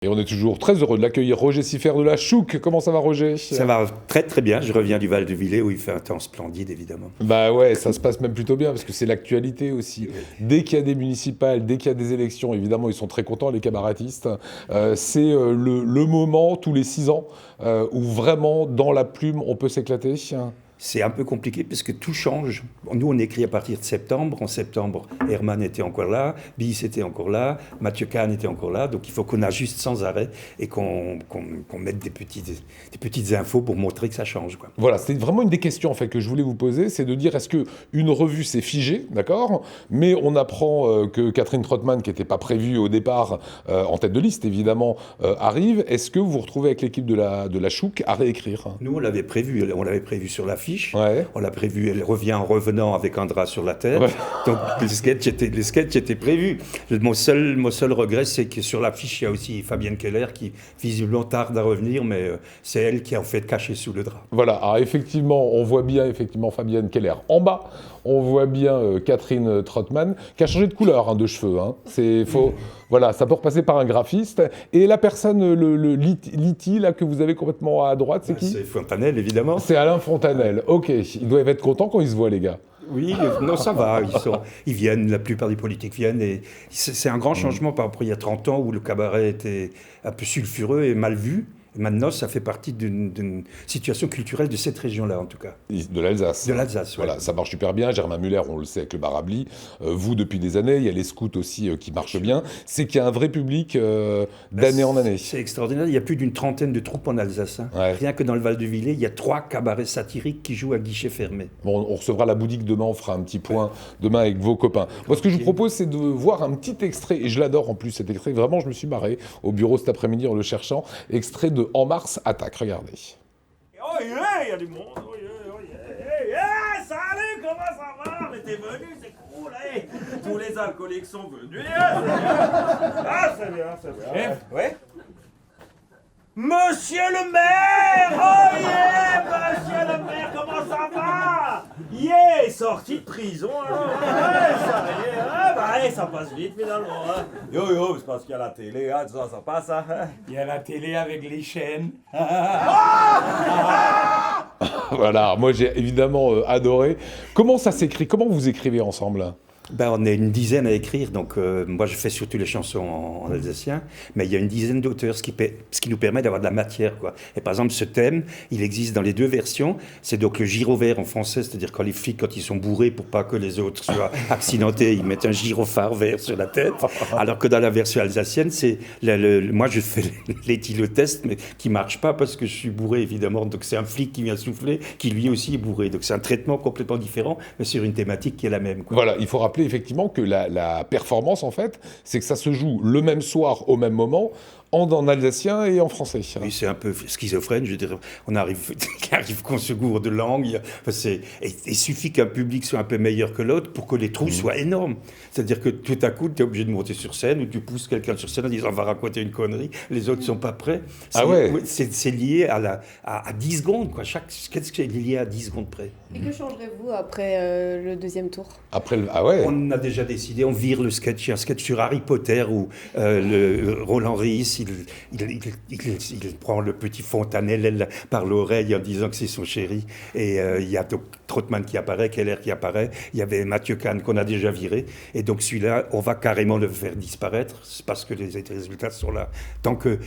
Et on est toujours très heureux de l'accueillir, Roger Siffert de la Chouque. Comment ça va, Roger? Ça va très très bien, je reviens du Val de Villers où il fait un temps splendide évidemment. Bah ouais, ça se passe même plutôt bien parce que c'est l'actualité aussi. Oui. Dès qu'il y a des municipales, dès qu'il y a des élections, évidemment, ils sont très contents, les cabarettistes. C'est le moment, tous les 6 ans, où vraiment, dans la plume, on peut s'éclater. C'est un peu compliqué parce que tout change. Nous on écrit à partir de septembre. En septembre, Herman était encore là, Bis était encore là, Mathieu Kahn était encore là. Donc il faut qu'on ajuste sans arrêt et qu'on mette des petites infos pour montrer que ça change, quoi. Voilà, c'est vraiment une des questions en fait que je voulais vous poser, c'est de dire est-ce que une revue c'est figé, d'accord, mais on apprend que Catherine Trottmann, qui n'était pas prévue au départ en tête de liste évidemment, arrive. Est-ce que vous vous retrouvez avec l'équipe de la Chouque à réécrire? Nous on l'avait prévu sur l'affiche. Ouais. On l'a prévu, elle revient en revenant avec un drap sur la tête. Ouais. Donc les sketchs étaient prévus. Mon seul regret, c'est que sur l'affiche, il y a aussi Fabienne Keller qui visiblement tarde à revenir, mais c'est elle qui est en fait cachée sous le drap. Voilà, alors effectivement, on voit bien effectivement Fabienne Keller en bas, on voit bien Catherine Trottmann, qui a changé de couleur de cheveux. Voilà, ça peut repasser par un graphiste. Et la personne, le Liti, là, que vous avez complètement à droite, c'est qui? C'est Fontanelle, évidemment. C'est Alain Fontanelle. Ok, ils doivent être contents quand ils se voient, les gars. Oui, non, ça va. Ils viennent, la plupart des politiques viennent. Et c'est un grand changement par rapport à il y a 30 ans où le cabaret était un peu sulfureux et mal vu. Maintenant, ça fait partie d'une situation culturelle de cette région-là, en tout cas. De l'Alsace. De l'Alsace, oui. Voilà, ça marche super bien. Germain Muller, on le sait avec le Barabli. Vous, depuis des années, il y a les scouts aussi qui marchent bien. C'est qu'il y a un vrai public d'année en année. C'est extraordinaire. Il y a plus d'une trentaine de troupes en Alsace. Ouais. Rien que dans le Val de Villers, il y a 3 cabarets satiriques qui jouent à guichet fermé. Bon, on recevra la boutique demain, on fera un petit point demain avec vos copains. Moi, ce que je vous propose, c'est de voir un petit extrait, et je l'adore en plus cet extrait, vraiment, je me suis marré au bureau cet après-midi en le cherchant, extrait de En Mars Attaque, regardez. Oh yeah, il y a du monde, oh yeah, oh yeah, hey, salut, comment ça va? Mais t'es venu, c'est cool, hey. Tous les alcooliques sont venus, yeah, c'est bien. Ah, c'est bien, c'est bien. Chef, ouais? Monsieur le maire! Oh yeah! Monsieur le maire, comment ça va? Yeah! Sorti de prison, alors. Ouais, ça y est, hein? Bah, hey, ça passe vite finalement, hein? Yo, c'est parce qu'il y a la télé, hein? Ça passe, hein? Il y a la télé avec les chaînes. Voilà, moi j'ai évidemment adoré. Comment ça s'écrit? Comment vous écrivez ensemble? On est une dizaine à écrire, donc moi je fais surtout les chansons en alsacien, mais il y a une dizaine d'auteurs, ce qui nous permet d'avoir de la matière, quoi. Et par exemple, ce thème, il existe dans les 2 versions. C'est donc le gyrovert en français, c'est-à-dire quand les flics, quand ils sont bourrés pour pas que les autres soient accidentés, ils mettent un gyrophare vert sur la tête. Alors que dans la version alsacienne, c'est moi je fais l'éthylotest, mais qui marche pas parce que je suis bourré évidemment. Donc c'est un flic qui vient souffler, qui lui aussi est bourré. Donc c'est un traitement complètement différent, mais sur une thématique qui est la même, quoi. Voilà, il faut rappeler effectivement que la performance, en fait, c'est que ça se joue le même soir, au même moment, en alsacien et en français. Oui, c'est un peu schizophrène, je veux dire, il arrive qu'on se gourde de langue, il suffit qu'un public soit un peu meilleur que l'autre pour que les trous soient énormes. C'est-à-dire que tout à coup, tu es obligé de monter sur scène, ou tu pousses quelqu'un sur scène en disant « on va raconter une connerie », les autres ne sont pas prêts. C'est lié à 10 secondes, quoi. Chaque sketch est lié à 10 secondes près. Et que changerez-vous après le deuxième tour? Ah ouais. On a déjà décidé, on vire le sketch. Il y a un sketch sur Harry Potter où Roland Ries, il prend le petit Fontanelle par l'oreille en disant que c'est son chéri. Et il y a donc Trottmann qui apparaît, Keller qui apparaît. Il y avait Mathieu Kahn qu'on a déjà viré. Et donc celui-là, on va carrément le faire disparaître parce que les résultats sont là. Tant que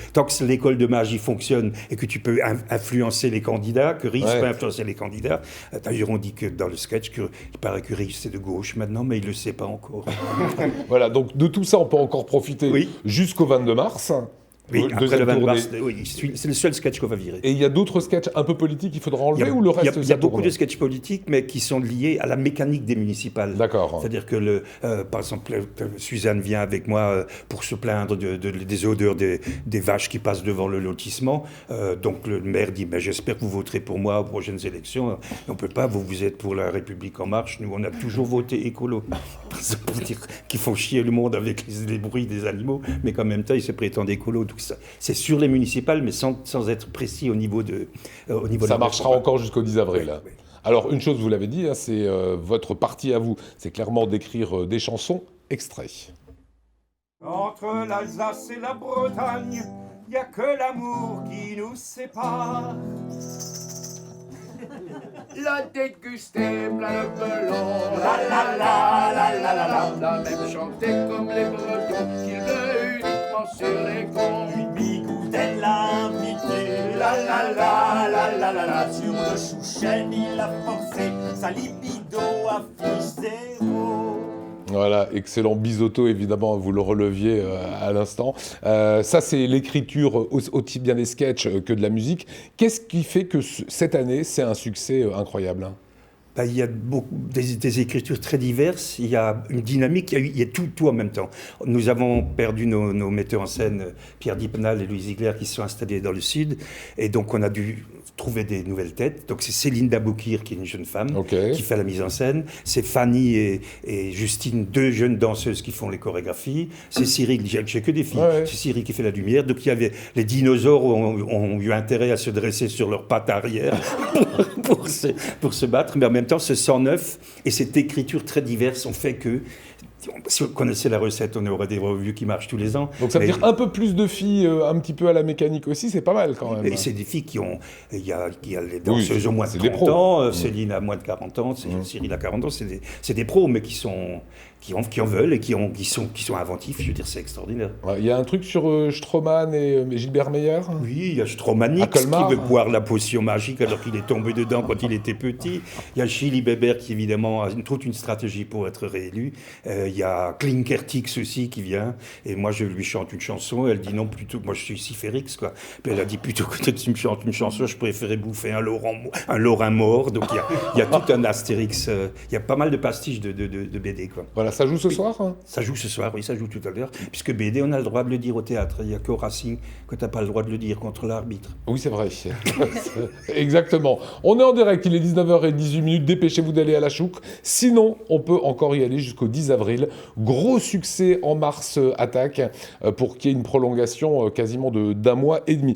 l'école de magie fonctionne et que tu peux influencer les candidats, que Ries peut influencer les candidats. D'ailleurs, on dit que dans le sketch, il paraît que Ries c'est de gauche maintenant, mais il ne le sait pas encore. Voilà, donc de tout ça, on peut encore profiter jusqu'au 22 mars. Oui, après le 22 mars, c'est le seul sketch qu'on va virer. Et il y a d'autres sketchs un peu politiques qu'il faudra enlever ou le reste? Il y a beaucoup de sketchs politiques, mais qui sont liés à la mécanique des municipales. D'accord. C'est-à-dire que, par exemple, Suzanne vient avec moi pour se plaindre des odeurs des vaches qui passent devant le lotissement. Donc le maire dit « j'espère que vous voterez pour moi aux prochaines élections ». On ne peut pas, vous êtes pour la République En Marche. Nous, on a toujours voté écolo. Pour dire qu'ils font chier le monde avec les bruits des animaux, mais qu'en même temps, ils se prétendent écolos. C'est sur les municipales, mais sans être précis au niveau de... Ça marchera encore jusqu'au 10 avril. Oui. Alors, une chose, vous l'avez dit, c'est votre partie à vous, c'est clairement d'écrire des chansons extraits. Entre l'Alsace et la Bretagne, y a que l'amour qui nous sépare. La déguster plein de melon, la la la la la la la, la même chanter comme les Bretons, qu'il veut uniquement sur les cons. Une bigoute, elle l'a invité, la la la la la la la. Sur le chouchen, il a forcé, sa libido affiche zéro. Voilà, excellent Bisotto, évidemment, vous le releviez à l'instant. Ça, c'est l'écriture aussi bien des sketchs que de la musique. Qu'est-ce qui fait que cette année, c'est un succès incroyable, hein? Ben, il y a des écritures très diverses, il y a une dynamique, il y a tout en même temps. Nous avons perdu nos metteurs en scène, Pierre Dipnal et Louis Ziegler, qui se sont installés dans le Sud, et donc on a dû trouver des nouvelles têtes. Donc c'est Céline Daboukir, qui est une jeune femme, qui fait la mise en scène. C'est Fanny et Justine, deux jeunes danseuses qui font les chorégraphies. C'est Cyril, j'ai que des filles, c'est Cyril qui fait la lumière. Donc il y avait les dinosaures ont eu intérêt à se dresser sur leurs pattes arrière pour se battre, mais en même temps ce 109 et cette écriture très diverse ont fait que, si on connaissait la recette, on aurait des revues qui marchent tous les ans. Donc ça veut dire un peu plus de filles, un petit peu à la mécanique aussi, c'est pas mal quand même. Et c'est des filles qui ont... Il y a les danseuses au moins de 30 ans, Céline a moins de 40 ans, Cyril a 40 ans, c'est des pros, mais qui en veulent et qui sont inventifs, je veux dire, c'est extraordinaire. Il y a un truc sur Stroman et Gilbert Meyer. Oui, il y a Stromanix qui veut boire la potion magique alors qu'il est tombé dedans quand il était petit. Il y a Chili Bébert qui évidemment a toute une stratégie pour être réélu. Il y a Klinkertix aussi qui vient, et moi je lui chante une chanson, elle dit non, plutôt que moi je suis ici Férix, quoi. Puis elle a dit plutôt que tu me chantes une chanson, je préférais bouffer un Lorrain mort. Donc il y a tout un Astérix, il y a pas mal de pastiches de BD, quoi. Voilà, ça joue ce soir, hein? Ça joue ce soir, oui, ça joue tout à l'heure, puisque BD on a le droit de le dire au théâtre, il n'y a qu'au Racing que tu n'as pas le droit de le dire contre l'arbitre. Oui, c'est vrai. Exactement. On est en direct, il est 19h18, dépêchez-vous d'aller à la Chouk. Sinon, on peut encore y aller jusqu'au 10 avril. Gros succès en mars Attaque pour qu'il y ait une prolongation quasiment d'un mois et demi.